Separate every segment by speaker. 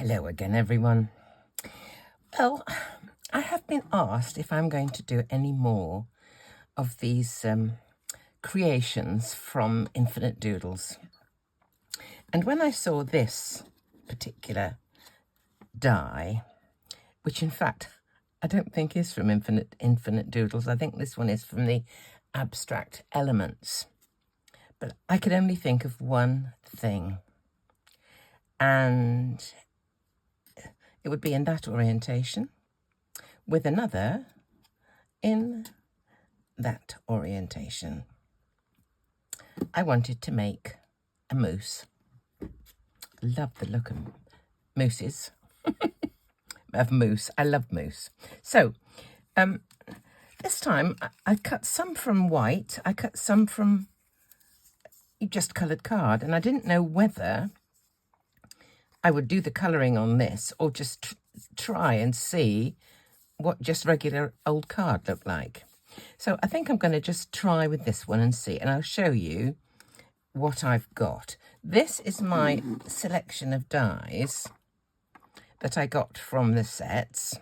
Speaker 1: Hello again, everyone. Well, I have been asked if I'm going to do any more of these creations from Infinite Doodles. And when I saw this particular die, which in fact I don't think is from Infinite Doodles, I think this one is from the Abstract Elements. But I could only think of one thing, and it would be in that orientation, with another in that orientation. I wanted to make a moose. Love the look of mooses. Of moose. I love moose. So, this time I cut some from white. I cut some from just coloured card, and I didn't know whether I would do the colouring on this or just try and see what just regular old card looked like. So I think I'm going to just try with this one and see, and I'll show you what I've got. This is my selection of dies that I got from the sets.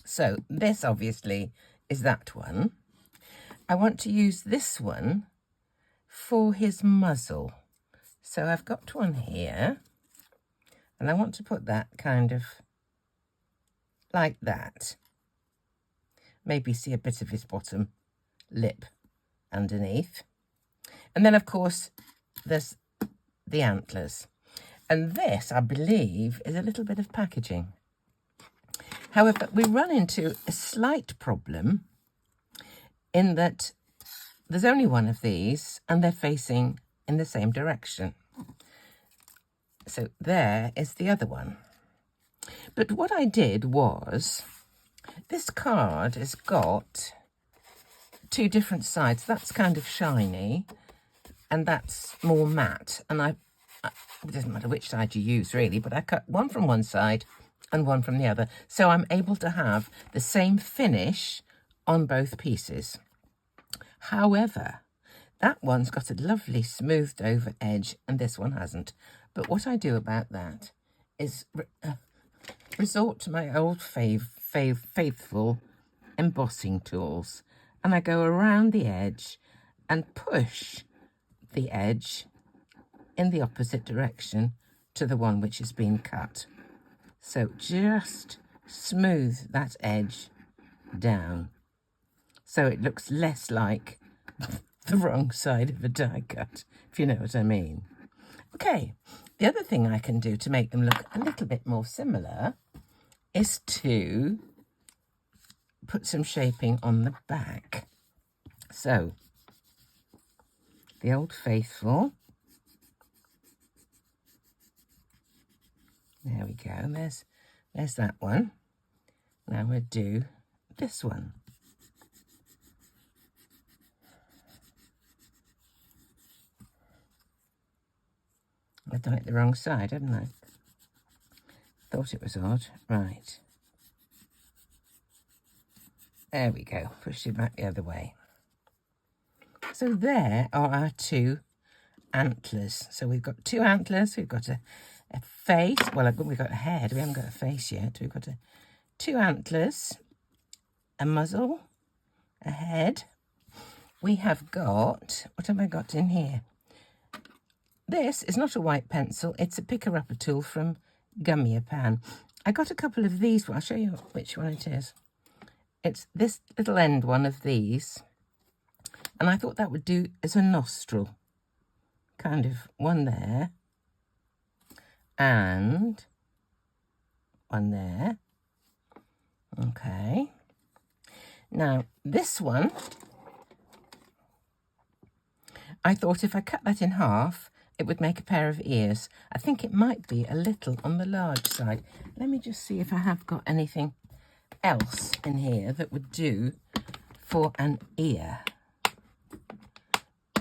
Speaker 1: So this obviously is that one. I want to use this one for his muzzle. So I've got one here, and I want to put that kind of like that. Maybe see a bit of his bottom lip underneath. And then, of course, there's the antlers. And this, I believe, is a little bit of packaging. However, we run into a slight problem in that there's only one of these and they're facing in the same direction. So there is the other one. But what I did was, this card has got two different sides. That's kind of shiny and that's more matte. And it doesn't matter which side you use really, but I cut one from one side and one from the other. So I'm able to have the same finish on both pieces. However, that one's got a lovely smoothed over edge and this one hasn't. But what I do about that is resort to my old faithful embossing tools, and I go around the edge and push the edge in the opposite direction to the one which has been cut. So just smooth that edge down so it looks less like the wrong side of a die cut, if you know what I mean. Okay, the other thing I can do to make them look a little bit more similar is to put some shaping on the back. So, the Old Faithful. There we go, there's that one. Now we'll do this one. I've done it the wrong side, haven't I? Thought it was odd. Right. There we go. Push it back the other way. So there are our two antlers. So we've got two antlers. We've got a face. Well, we've got a head. We haven't got a face yet. We've got two antlers, a muzzle, a head. We have got, what have I got in here? This is not a white pencil. It's a picker-upper tool from Gummiapan. I got a couple of these. I'll show you which one it is. It's this little end one of these. And I thought that would do as a nostril. Kind of one there. And one there. Okay. Now, this one, I thought if I cut that in half, it would make a pair of ears. I think it might be a little on the large side. Let me just see if I have got anything else in here that would do for an ear.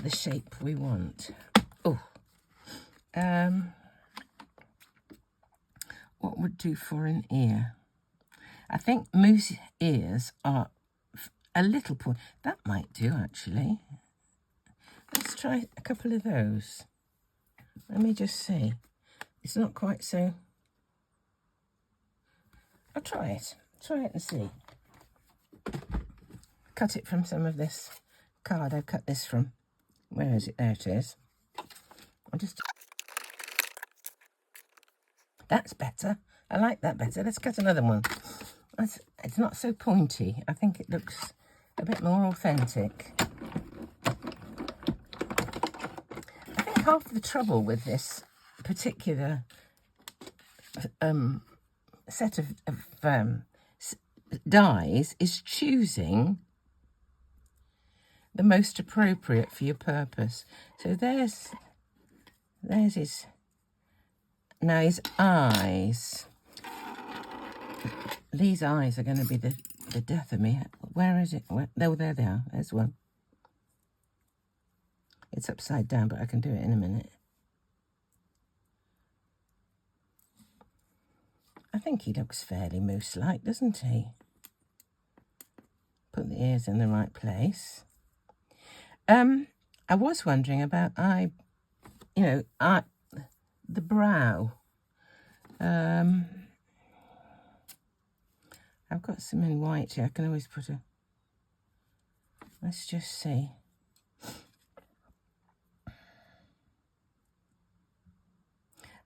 Speaker 1: The shape we want. Oh, what would do for an ear? I think moose ears are a little point. That might do actually. Let's try a couple of those. Let me just see. It's not quite so I'll try it and see. Cut it from some of this card I've cut this from. Where is it? There it is. I'll just... That's better. I like that better. Let's cut another one. It's not so pointy. I think it looks a bit more authentic. I think half the trouble with this particular set of dies is choosing the most appropriate for your purpose. So there's his, now his eyes. These eyes are going to be the death of me. Where is it? Where? Oh, there they are. There's one. It's upside down, but I can do it in a minute. I think he looks fairly moose-like, doesn't he? Put the ears in the right place. I was wondering about the brow. I've got some in white here. I can always put a... Let's just see.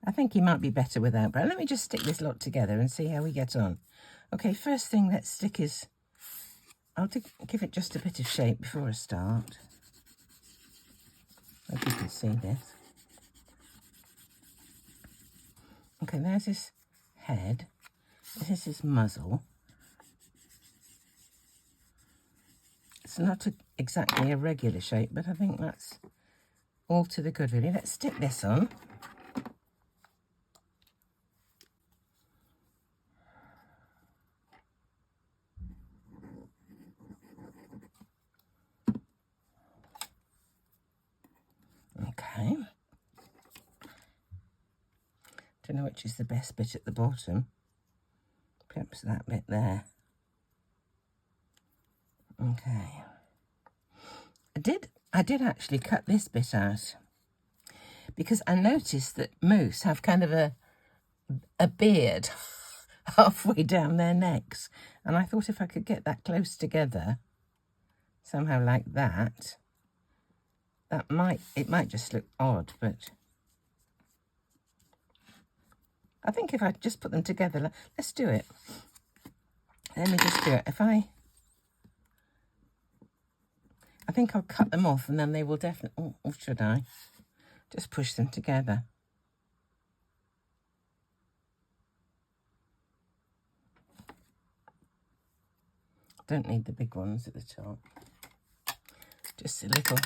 Speaker 1: I think he might be better without brow. Let me just stick this lot together and see how we get on. Okay, first thing let's stick is... I'll give it just a bit of shape before I start. Hope you can see this. Okay, there's his head. This is his muzzle. It's not exactly a regular shape, but I think that's all to the good, really. Let's stick this on. Okay. Don't know which is the best bit at the bottom. Perhaps that bit there. Okay. I did actually cut this bit out because I noticed that moose have kind of a beard halfway down their necks, and I thought if I could get that close together somehow like that, it might just look odd, but I think if I just put them together, let's do it. Let me just do it. I think I'll cut them off and then they will definitely, or should I? Just push them together. Don't need the big ones at the top. Just a little.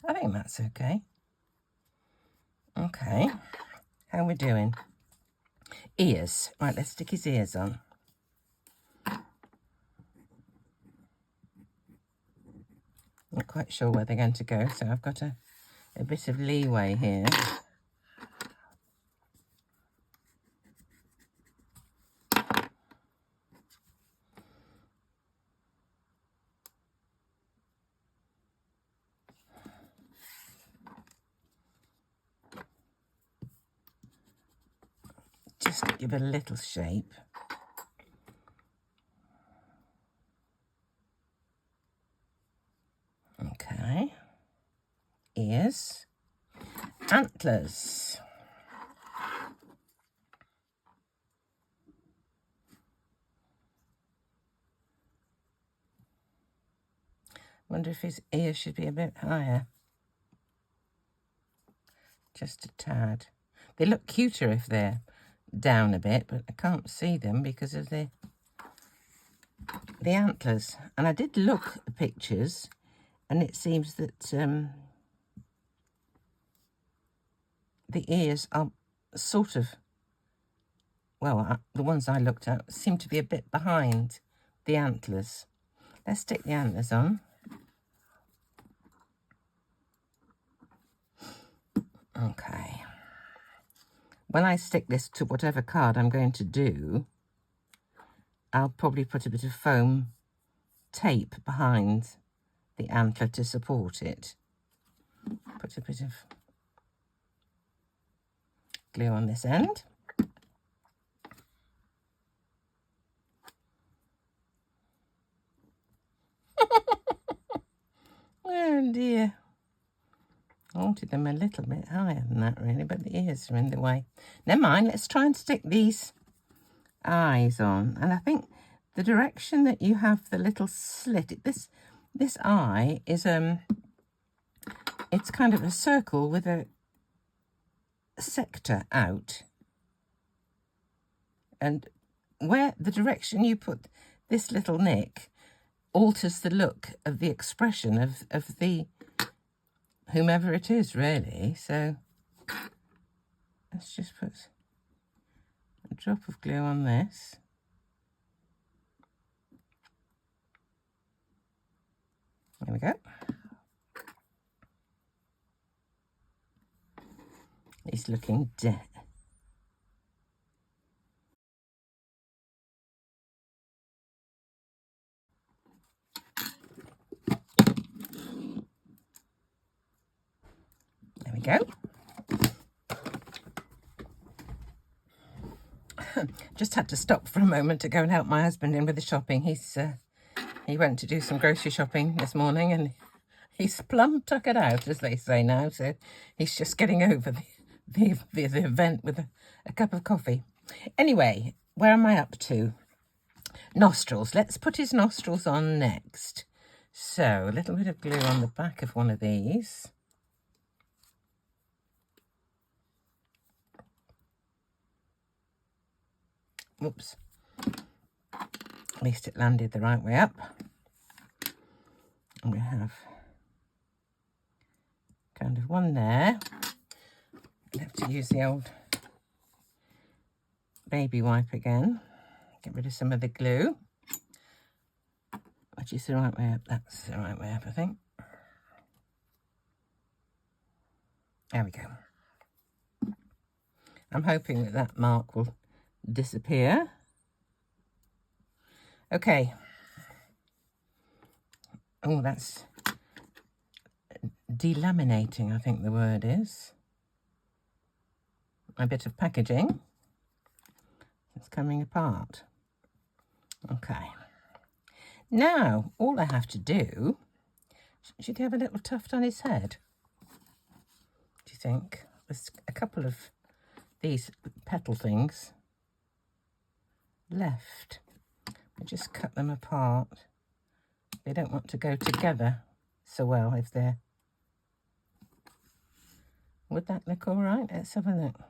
Speaker 1: I think that's okay. Okay, how are we doing? Ears. Right, let's stick his ears on. Not quite sure where they're going to go, so I've got a bit of leeway here. Just give it a little shape. Okay. Ears. Antlers. Wonder if his ears should be a bit higher. Just a tad. They look cuter if they're down a bit, but I can't see them because of the antlers. And I did look at the pictures, and it seems that the ears are sort of, well, the ones I looked at seem to be a bit behind the antlers. Let's stick the antlers on. Okay. When I stick this to whatever card I'm going to do, I'll probably put a bit of foam tape behind the antler to support it. Put a bit of glue on this end. Oh dear. I wanted them a little bit higher than that really, but the ears are in the way. Never mind, let's try and stick these eyes on. And I think the direction that you have the little slit, this eye is it's kind of a circle with a sector out. And where the direction you put this little nick alters the look of the expression of the whomever it is, really. So let's just put a drop of glue on this. There we go. He's looking dead. There we go. Just had to stop for a moment to go and help my husband in with the shopping. He went to do some grocery shopping this morning and he's plumb tuckered out, as they say now. So he's just getting over the event with a cup of coffee. Anyway, where am I up to? Nostrils. Let's put his nostrils on next. So a little bit of glue on the back of one of these. Oops. At least it landed the right way up. And we have kind of one there. I have to use the old baby wipe again. Get rid of some of the glue. Which is the right way up? That's the right way up, I think. There we go. I'm hoping that mark will disappear. Okay. Oh, that's delaminating, I think the word is. A bit of packaging. It's coming apart. Okay. Now, all I have to do, should he have a little tuft on his head? Do you think? There's a couple of these petal things left. I just cut them apart. They don't want to go together so well if they're... Would that look all right? Let's have a look.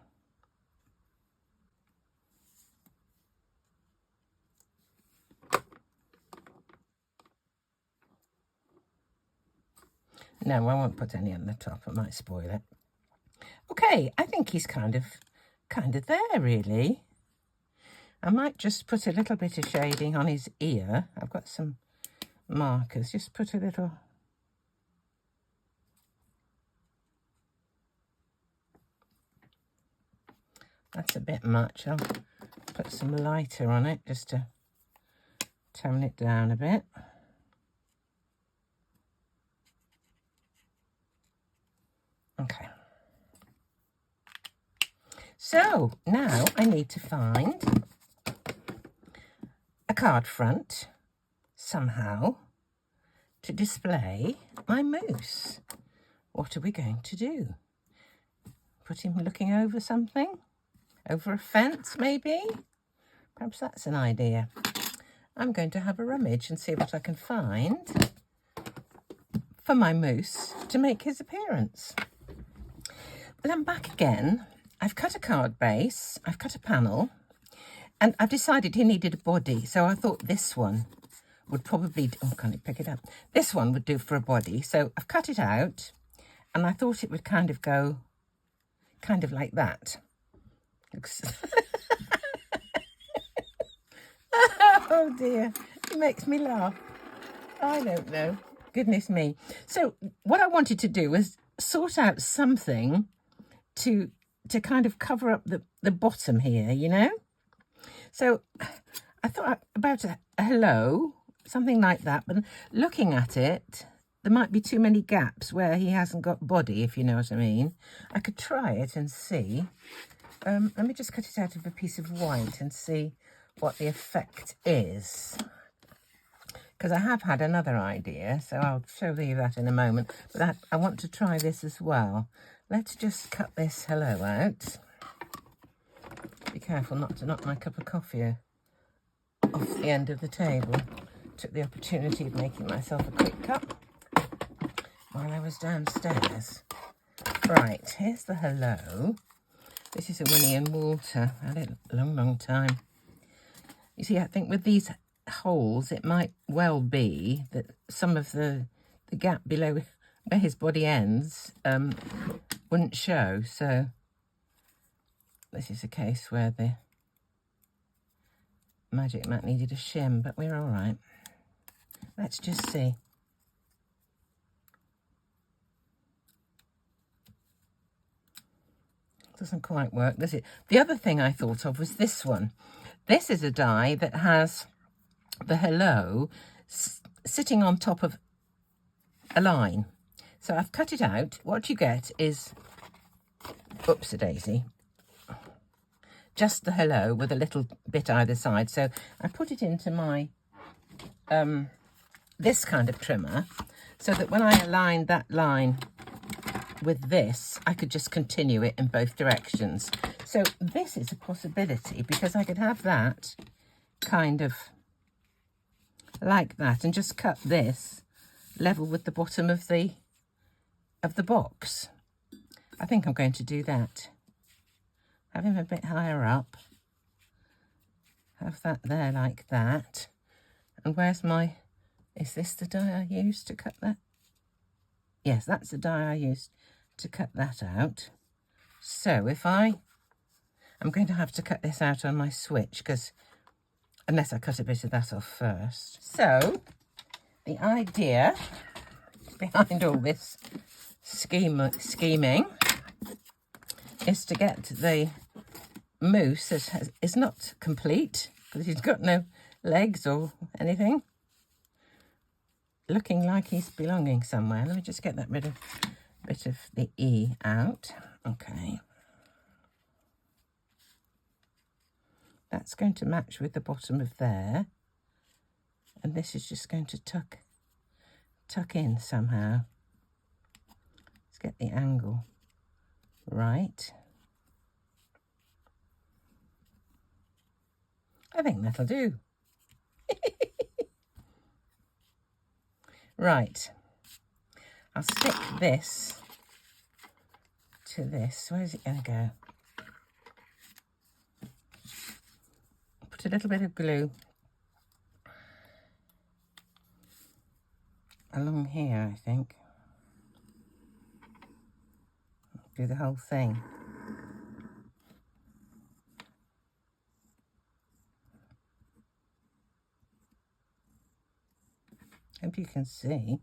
Speaker 1: No, I won't put any on the top. I might spoil it. Okay, I think he's kind of there, really. I might just put a little bit of shading on his ear. I've got some markers. Just put a little... That's a bit much. I'll put some lighter on it just to tone it down a bit. Okay. So now I need to find a card front somehow to display my moose. What are we going to do? Put him looking over something? Over a fence, maybe? Perhaps that's an idea. I'm going to have a rummage and see what I can find for my moose to make his appearance. Well, I'm back again. I've cut a card base, I've cut a panel, and I've decided he needed a body, so I thought this one would probably... Oh, can't I pick it up? This one would do for a body, so I've cut it out, and I thought it would kind of go kind of like that. Looks... Oh dear, it makes me laugh. I don't know. Goodness me. So what I wanted to do was sort out something to kind of cover up the bottom here, you know? So I thought about a hello something like that. But looking at it, there might be too many gaps where he hasn't got body, if you know what I mean. I could try it and see. Let me just cut it out of a piece of white and see what the effect is. Because I have had another idea, so I'll show you that in a moment. But I want to try this as well. Let's just cut this hello out. Be careful not to knock my cup of coffee off the end of the table. Took the opportunity of making myself a quick cup while I was downstairs. Right, here's the hello. This is a Winnie and Walter. I had it a long, long time. You see, I think with these holes, it might well be that some of the gap below where his body ends wouldn't show. So this is a case where the magic mat needed a shim, but we're all right. Let's just see. Doesn't quite work, does it? The other thing I thought of was this one. This is a die that has the hello sitting on top of a line. So I've cut it out. What you get is, oops-a-daisy, just the hello with a little bit either side. So I put it into my this kind of trimmer so that when I align that line with this, I could just continue it in both directions. So this is a possibility, because I could have that kind of like that and just cut this level with the bottom of the box. I think I'm going to do that. Have him a bit higher up. Have that there like that. And where's my, is this the die I used to cut that? Yes, that's the die I used to cut that out. So if I'm going to have to cut this out on my switch, because unless I cut a bit of that off first. So the idea behind all this scheming is to get the moose that is not complete, because he's got no legs or anything, looking like he's belonging somewhere. Let me just get that bit of the E out. Okay. That's going to match with the bottom of there. And this is just going to tuck in somehow. Let's get the angle right. I think that'll do. Right. I'll stick this to this. Where's it going to go? Put a little bit of glue along here, I think. Do the whole thing. Hope you can see.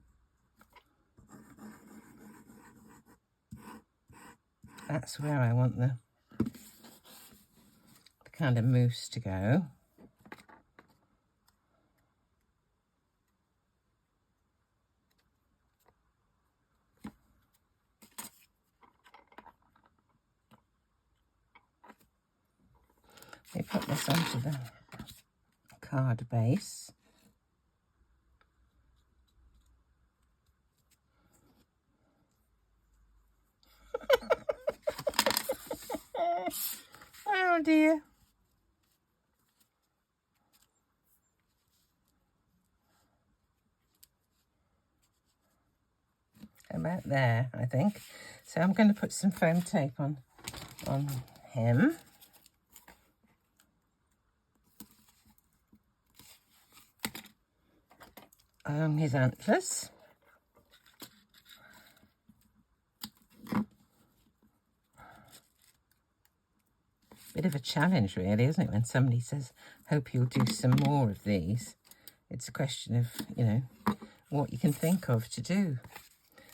Speaker 1: That's where I want the kind of mousse to go. We put this onto the card base. Oh dear. About there, I think. So I'm going to put some foam tape on him. Along his antlers. Bit of a challenge, really, isn't it, when somebody says, hope you'll do some more of these. It's a question of, you know, what you can think of to do.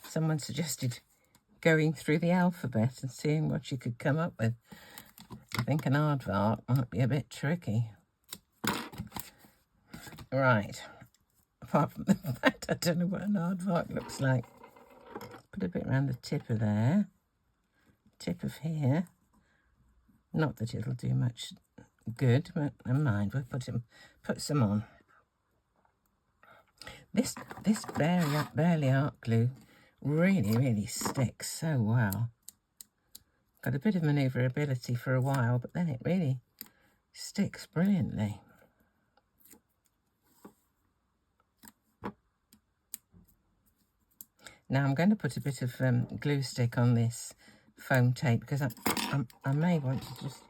Speaker 1: Someone suggested going through the alphabet and seeing what you could come up with. I think an aardvark might be a bit tricky. Right. apart from the fact I don't know what an aardvark looks like. Put a bit around the tip of there, tip of here. Not that it'll do much good, but never mind, we'll put some on. This Beary Art Glue really sticks so well. Got a bit of manoeuvrability for a while, but then it really sticks brilliantly. Now I'm going to put a bit of glue stick on this foam tape because I may want to just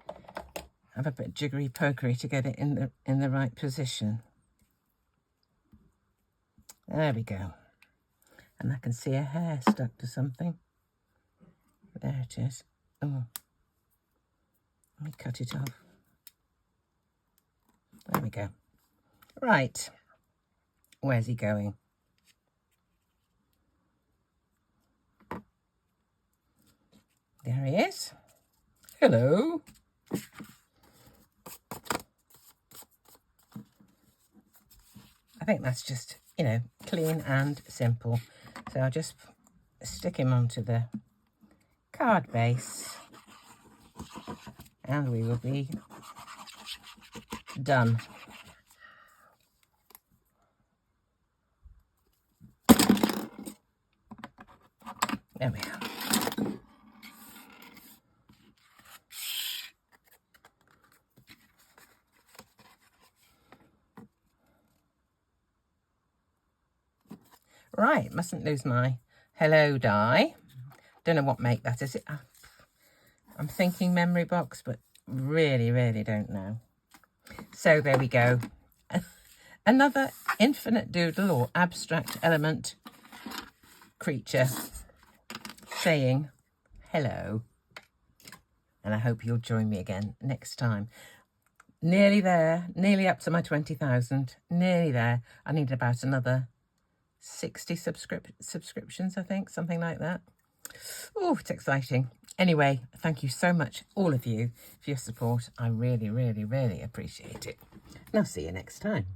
Speaker 1: have a bit of jiggery pokery to get it in the right position. There we go. And I can see a hair stuck to something. There it is. Oh, let me cut it off. There we go. Right, where's he going? There he is. Hello. I think that's just, you know, clean and simple. So I'll just stick him onto the card base and we will be done. There we are. Right, mustn't lose my hello die. Don't know what make that is. I'm thinking memory box, but really don't know. So there we go. Another infinite doodle or abstract element creature saying hello. And I hope you'll join me again next time. Nearly there, nearly up to my 20,000, nearly there. I need about another 60 subscriptions, I think, something like that. Oh, it's exciting. Anyway, thank you so much, all of you, for your support. I really appreciate it. And I'll see you next time.